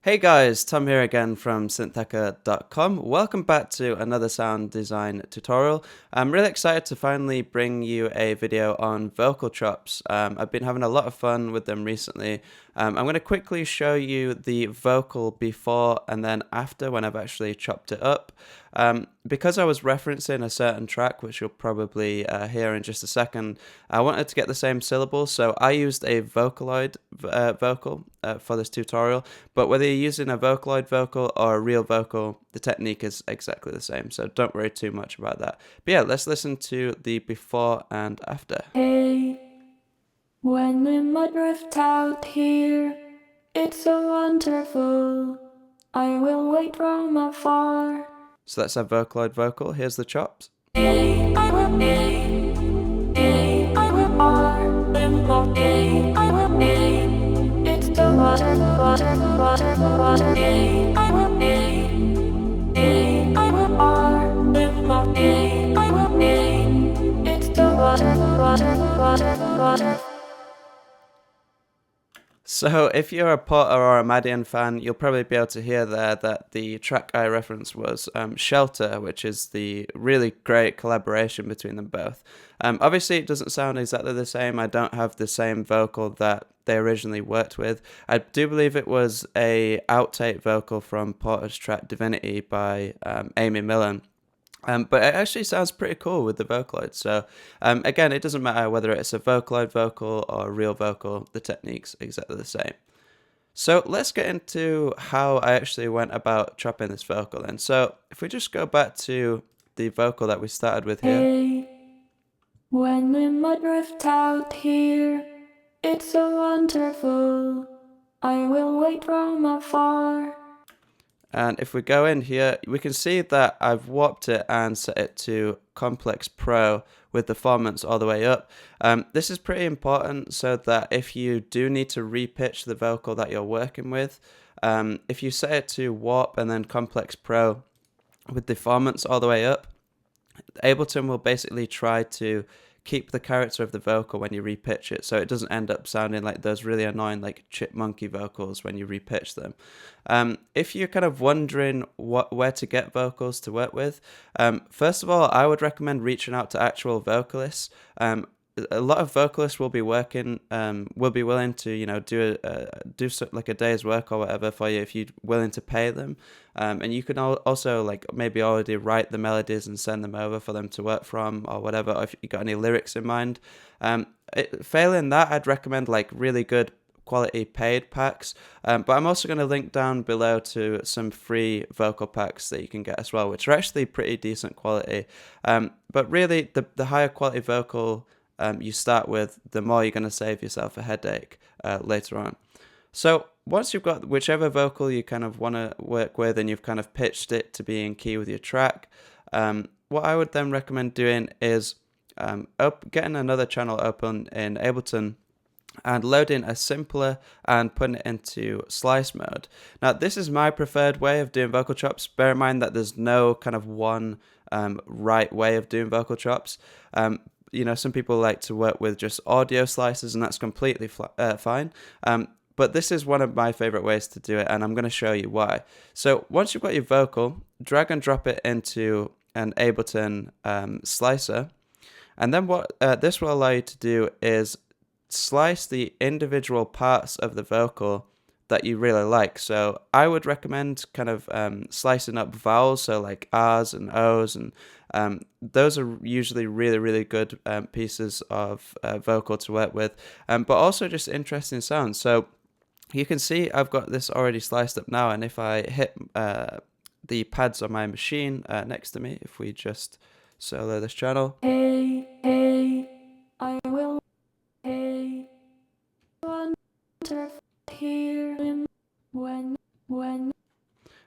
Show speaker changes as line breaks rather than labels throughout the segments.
Hey guys, Tom here again from syntheca.com. Welcome back to another sound design tutorial. I'm really excited to finally bring you a video on vocal chops. I've been having a lot of fun with them recently. I'm going to quickly show you the vocal before and then after when I've actually chopped it up. Because I was referencing a certain track, which you'll probably hear in just a second, I wanted to get the same syllables, so I used a Vocaloid vocal for this tutorial. But whether you're using a Vocaloid vocal or a real vocal, the technique is exactly the same, so don't worry too much about that. But yeah, let's listen to the before and after.
Hey, when the mud drift out here, it's so wonderful. I will wait from afar.
So that's our Vocaloid vocal. Here's the chops.
Hey, I will I will I will It's the water, I will I will I will It's the water.
So if you're a Potter or a Madeon fan, you'll probably be able to hear there that the track I referenced was Shelter, which is the really great collaboration between them both. Obviously, it doesn't sound exactly the same. I don't have the same vocal that they originally worked with. I do believe it was a outtake vocal from Porter's track Divinity by Amy Millan. But it actually sounds pretty cool with the Vocaloid. So again, it doesn't matter whether it's a Vocaloid vocal or a real vocal, the technique's exactly the same. So let's get into how I actually went about chopping this vocal then. So if we just go back to the vocal that we started with here.
Hey, when the mud drift out here, it's so wonderful. I will wait from afar.
And if we go in here, we can see that I've warped it and set it to Complex Pro with the formants all the way up. This is pretty important so that if you do need to repitch the vocal that you're working with, if you set it to Warp and then Complex Pro with the formants all the way up, Ableton will basically try to keep the character of the vocal when you repitch it, so it doesn't end up sounding like those really annoying like chipmunky vocals when you repitch them. If you're kind of wondering where to get vocals to work with, first of all, I would recommend reaching out to actual vocalists. A lot of vocalists will be willing to do like a day's work or whatever for you if you're willing to pay them, and you can also like maybe already write the melodies and send them over for them to work from or whatever, or if you got any lyrics in mind. Failing that, I'd recommend like really good quality paid packs, but I'm also going to link down below to some free vocal packs that you can get as well, which are actually pretty decent quality. But really, the higher quality vocal you start with, the more you're going to save yourself a headache later on. So once you've got whichever vocal you kind of want to work with and you've kind of pitched it to be in key with your track, what I would then recommend doing is getting another channel open in Ableton and loading a simpler and putting it into slice mode. Now, this is my preferred way of doing vocal chops. Bear in mind that there's no kind of one right way of doing vocal chops. Some people like to work with just audio slices, and that's completely fine. But this is one of my favorite ways to do it, and I'm going to show you why. So once you've got your vocal, drag and drop it into an Ableton slicer. And then what this will allow you to do is slice the individual parts of the vocal that you really like. So I would recommend kind of slicing up vowels, so like R's and O's, and those are usually really, really good pieces of vocal to work with, but also just interesting sounds. So you can see I've got this already sliced up now, and if I hit the pads on my machine next to me, if we just solo this channel.
Hey, I will wonderful here when.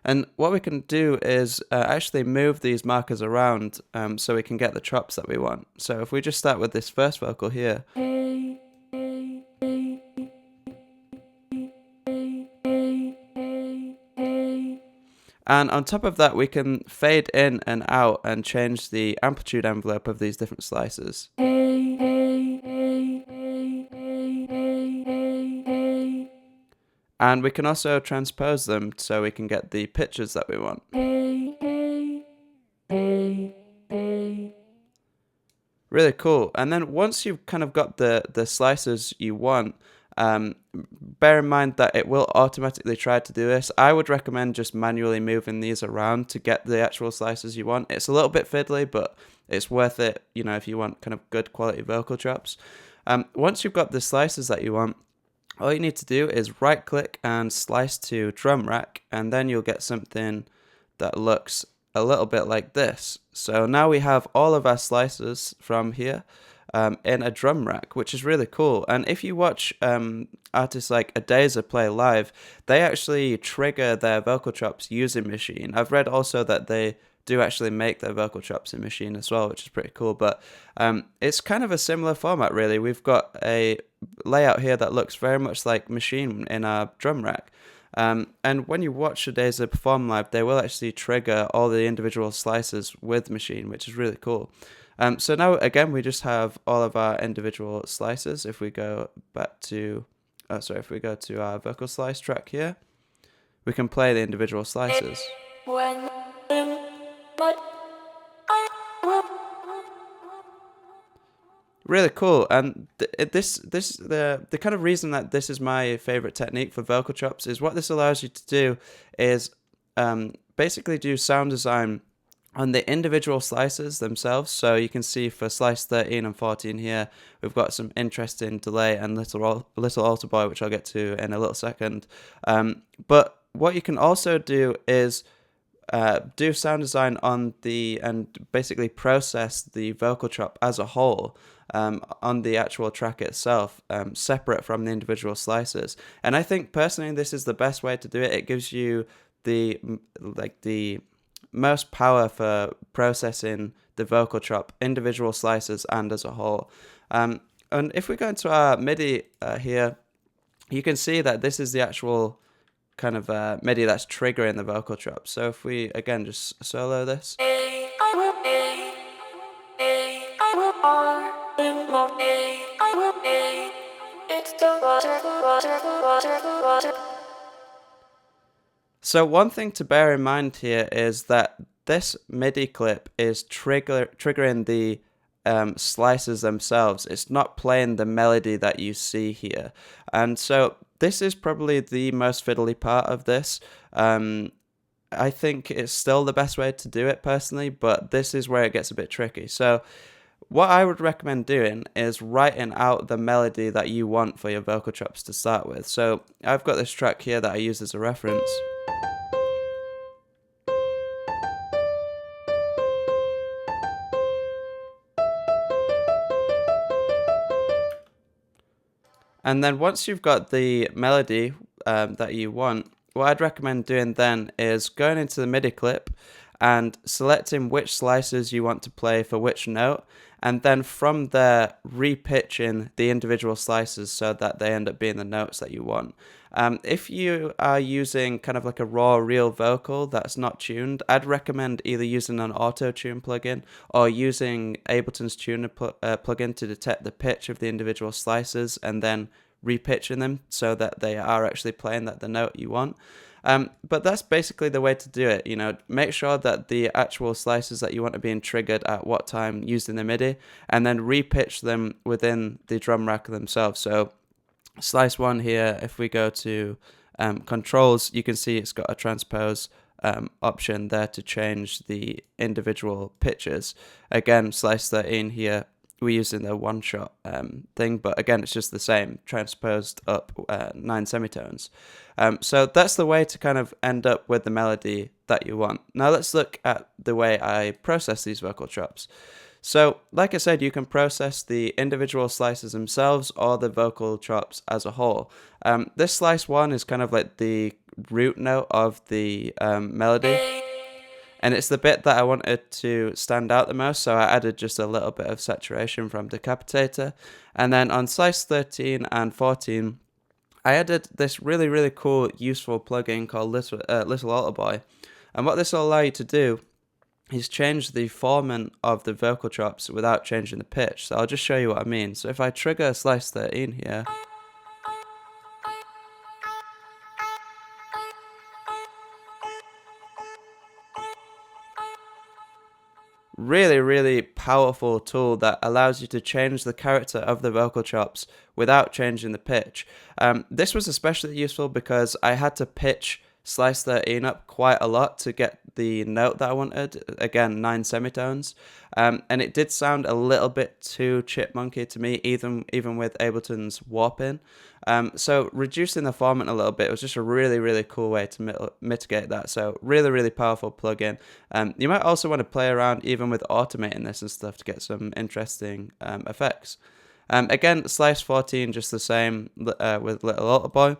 And what we can do is actually move these markers around so we can get the chops that we want. So if we just start with this first vocal here. And on top of that, we can fade in and out and change the amplitude envelope of these different slices. And we can also transpose them so we can get the pitches that we want.
Hey, hey, hey, hey.
Really cool. And then once you've kind of got the slices you want, bear in mind that it will automatically try to do this. I would recommend just manually moving these around to get the actual slices you want. It's a little bit fiddly, but it's worth it, you know, if you want kind of good quality vocal chops. Once you've got the slices that you want, all you need to do is right click and slice to drum rack, and then you'll get something that looks a little bit like this. So now we have all of our slices from here in a drum rack, which is really cool. And if you watch artists like ODESZA play live, they actually trigger their vocal chops using Machine. I've read also that they do actually make their vocal chops in Machine as well, which is pretty cool. But it's kind of a similar format, really. We've got a layout here that looks very much like Machine in our drum rack. And when you watch ODESZA perform live, they will actually trigger all the individual slices with Machine, which is really cool. So now, again, we just have all of our individual slices. If we go back to, if we go to our vocal slice track here, we can play the individual slices.
When but I will.
Really cool. And the kind of reason that this is my favorite technique for vocal chops is what this allows you to do is basically do sound design on the individual slices themselves. So you can see for slice 13 and 14 here, we've got some interesting delay and little alter boy, which I'll get to in a little second. But what you can also do is do sound design on and basically process the vocal chop as a whole on the actual track itself, separate from the individual slices. And I think personally this is the best way to do it. It gives you the most power for processing the vocal chop, individual slices and as a whole. And if we go into our MIDI here, you can see that this is the actual kind of MIDI that's triggering the vocal chop. So if we again just solo this,
I will I will R in my I will It's the water.
so one thing to bear in mind here is that this MIDI clip is triggering the slices themselves. It's not playing the melody that you see here. And so this is probably the most fiddly part of this. I think it's still the best way to do it personally, but this is where it gets a bit tricky. So what I would recommend doing is writing out the melody that you want for your vocal chops to start with. So I've got this track here that I use as a reference. And then once you've got the melody that you want, what I'd recommend doing then is going into the MIDI clip and selecting which slices you want to play for which note, and then from there repitching the individual slices so that they end up being the notes that you want. If you are using kind of like a raw real vocal that's not tuned, I'd recommend either using an auto-tune plugin or using Ableton's tuner plugin to detect the pitch of the individual slices and then repitching them so that they are actually playing the note you want. But that's basically the way to do it. You know, make sure that the actual slices that you want are being triggered at what time using the MIDI, and then repitch them within the drum rack themselves. So slice 1 here, if we go to controls, you can see it's got a transpose option there to change the individual pitches. Again, slice 13 here, we're using the one-shot thing, but again, it's just the same, transposed up 9 semitones. So that's the way to kind of end up with the melody that you want. Now let's look at the way I process these vocal chops. So, like I said, you can process the individual slices themselves or the vocal chops as a whole. This slice 1 is kind of like the root note of the melody, and it's the bit that I wanted to stand out the most, so I added just a little bit of saturation from Decapitator. And then on slice 13 and 14, I added this really, really cool, useful plugin called Little Alter Boy. And what this will allow you to do is change the formant of the vocal chops without changing the pitch. So I'll just show you what I mean. So if I trigger slice 13 here, really, really powerful tool that allows you to change the character of the vocal chops without changing the pitch. This was especially useful because I had to pitch Slice 13 up quite a lot to get the note that I wanted, again 9 semitones, and it did sound a little bit too chipmunky to me, even with Ableton's warping. So reducing the formant a little bit was just a really, really cool way to mitigate that. So really, really powerful plugin. You might also want to play around even with automating this and stuff to get some interesting effects. Again, Slice 14 just the same with Little Altar Boy.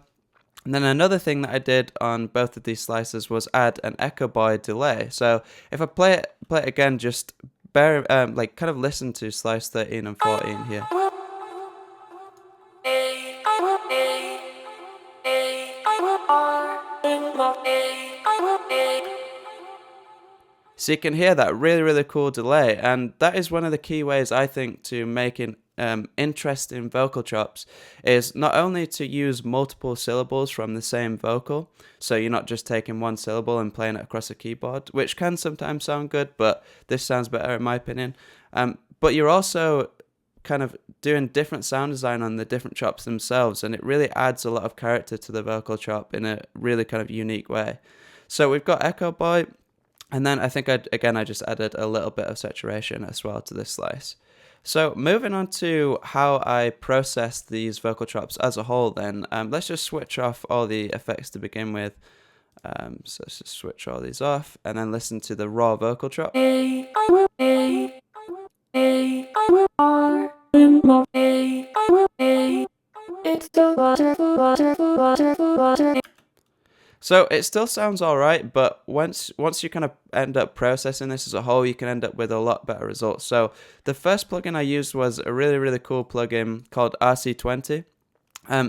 And then another thing that I did on both of these slices was add an Echo Boy delay. So if I play it again, just kind of listen to Slice 13 and 14 here. So you can hear that really, really cool delay, and that is one of the key ways I think to making interesting vocal chops is not only to use multiple syllables from the same vocal, so you're not just taking one syllable and playing it across a keyboard, which can sometimes sound good, but this sounds better in my opinion. But you're also kind of doing different sound design on the different chops themselves, and it really adds a lot of character to the vocal chop in a really kind of unique way. So we've got Echo Boy. And then I think I just added a little bit of saturation as well to this slice. So moving on to how I process these vocal chops as a whole then, let's just switch off all the effects to begin with. So let's just switch all these off and then listen to the raw vocal chop. It's the water. So it still sounds alright, but once you kind of end up processing this as a whole, you can end up with a lot better results. So the first plugin I used was a really, really cool plugin called RC20.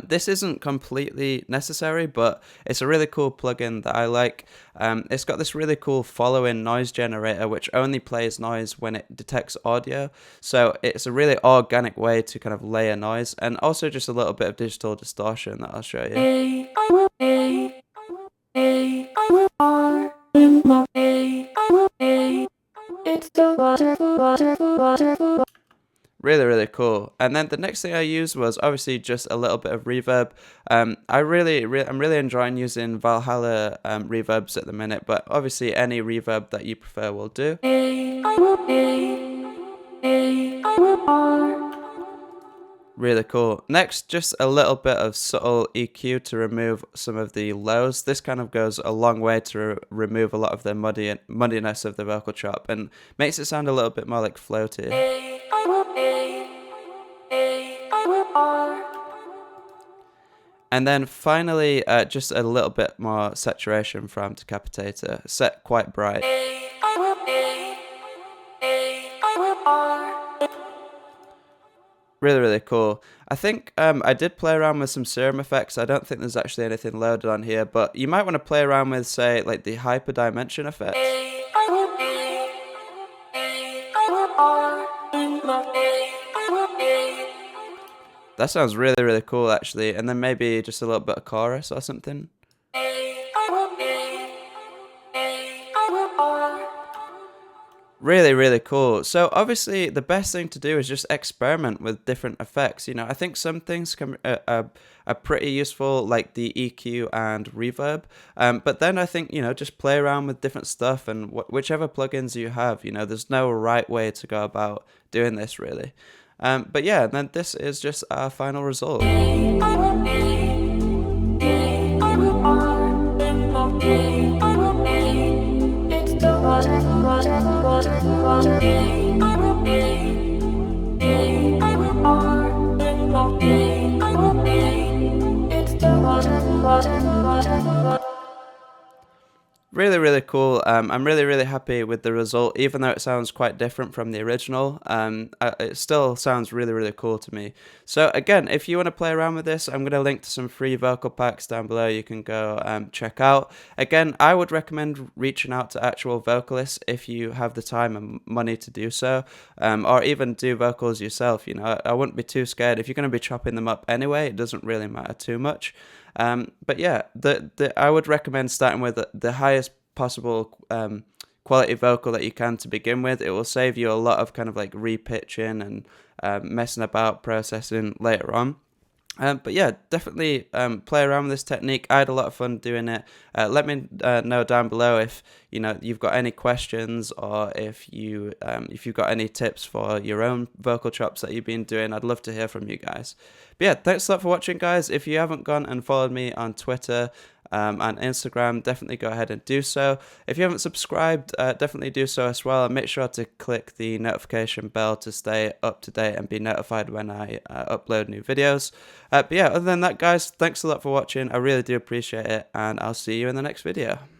This isn't completely necessary, but it's a really cool plugin that I like. It's got this really cool following noise generator, which only plays noise when it detects audio. So it's a really organic way to kind of layer noise, and also just a little bit of digital distortion that I'll show you. It's the water. Really, really cool. And then the next thing I used was obviously just a little bit of reverb. I'm really enjoying using Valhalla reverbs at the minute, but obviously any reverb that you prefer will do. Really cool. Next, just a little bit of subtle EQ to remove some of the lows. This kind of goes a long way to remove a lot of the muddiness of the vocal chop and makes it sound a little bit more like floaty. And then finally, just a little bit more saturation from Decapitator, set quite bright. Really, really cool. I think I did play around with some serum effects. I don't think there's actually anything loaded on here, but you might want to play around with, say, like the hyperdimension effects. That sounds really, really cool, actually. And then maybe just a little bit of chorus or something. Really, really cool. So obviously the best thing to do is just experiment with different effects. You know, I think some things are pretty useful, like the EQ and reverb. But then I think, you know, just play around with different stuff and whichever plugins you have, you know, there's no right way to go about doing this really. But yeah, then this is just our final result. Really, really cool. I'm really, really happy with the result, even though it sounds quite different from the original. It still sounds really, really cool to me. So again, if you want to play around with this, I'm going to link to some free vocal packs down below you can go check out. Again, I would recommend reaching out to actual vocalists if you have the time and money to do so, or even do vocals yourself. You know, I wouldn't be too scared. If you're going to be chopping them up anyway, it doesn't really matter too much. But yeah, I would recommend starting with the highest possible quality vocal that you can to begin with. It will save you a lot of kind of like repitching and messing about processing later on. But yeah, definitely play around with this technique. I had a lot of fun doing it. Let me know down below if you've got any questions, or if you've got any tips for your own vocal chops that you've been doing. I'd love to hear from you guys. But yeah, thanks a lot for watching, guys. If you haven't gone and followed me on Twitter and Instagram, definitely go ahead and do so. If you haven't subscribed, definitely do so as well, and make sure to click the notification bell to stay up to date and be notified when I upload new videos. But yeah, other than that, guys, thanks a lot for watching. I really do appreciate it, and I'll see you in the next video.